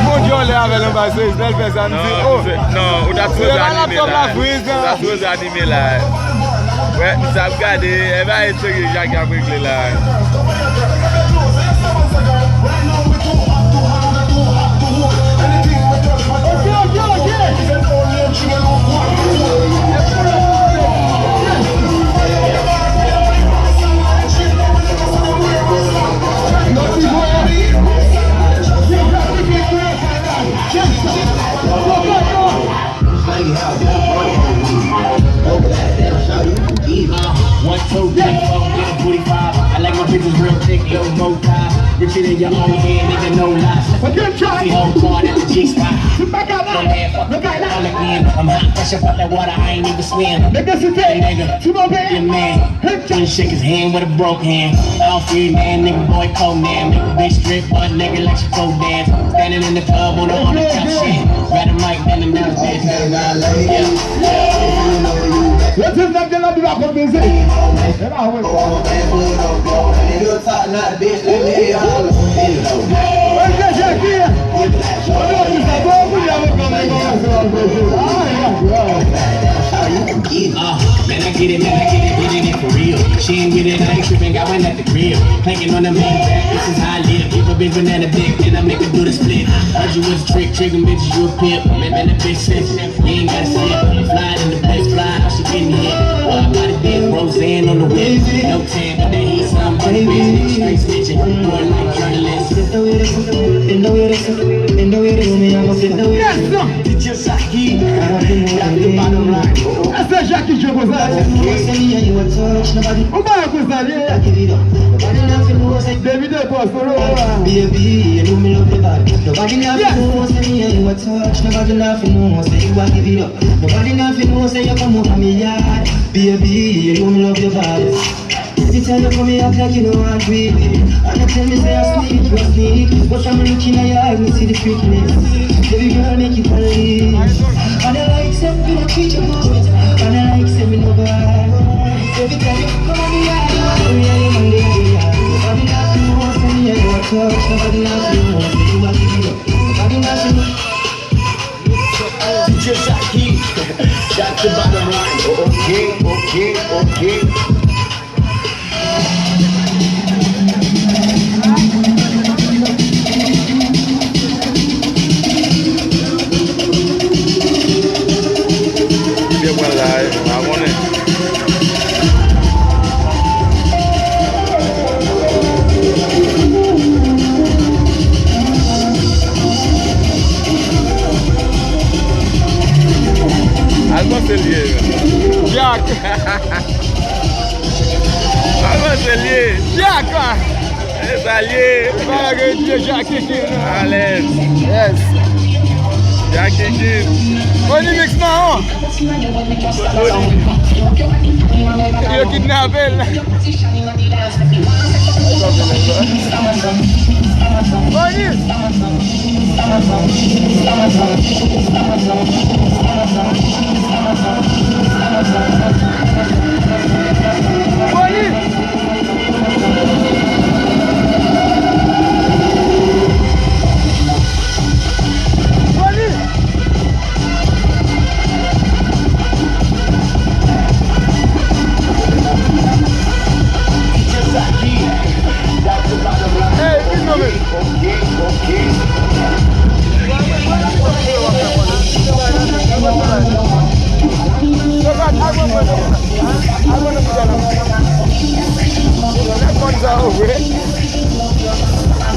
Mon Dieu, les avec le bassin, il fait ça. Non, on a trop animé là. On a trop animé là. Ouais, ça me garde, elle va être Jacques avec là. Richer than your own hand, nigga, no lies. See home card at the G-spot. Don't have fuck all again. I'm hot, fresh up out that water, I ain't even swim. Nigga, your man. Wanna shake his hand with a broke hand. I don't fear man, nigga, boy, Conan. Make a bitch strip, but nigga like she go dance. Standing in the club on the top shit. Grab the mic, then announce this. Let's just not get up to that music. Man, I get it, hitting it for real. She ain't with it, I ain't tripping, got one at the crib. Planking on the main back, this is how I live. Give a big banana dick, then I make her do the split. Heard you was a trick, tricking bitches, you a pimp. Man, the bitch sensitive, you ain't gotta sit. Fly in the place, fly, how she getting hit. Well, I got it big, Roseanne on the whip. No tan, but then he's something for the bitch. Straight snitching, boy like journalists. Just like he, got the bottom line. Essa é Jaque de Gozada. O Marco Zaria. David Apostolo. Baby, you me love the body. Nobody nothing knows say me and you a touch. Nobody nothing knows say you a give it up. Nobody nothing knows say you come over me yard. Baby, you me love your body. Every time you come here, act like you don't want with me. And you tell me say I sneak, you a sneak. But I'm looking at your eyes and see the freakiness. Baby girl, make you believe. And I like say me no treat you good. And I like say me no bad. Every time you come on me, I'm here, I'm there. Nobody nothing knows say me and you a touch. Nobody nothing knows say you a give it up. Nobody nothing knows. Just like he, that's the bottom line. Okay. Alex. Yes. Jackie Kid. Only mix now. You kidnap him. Only.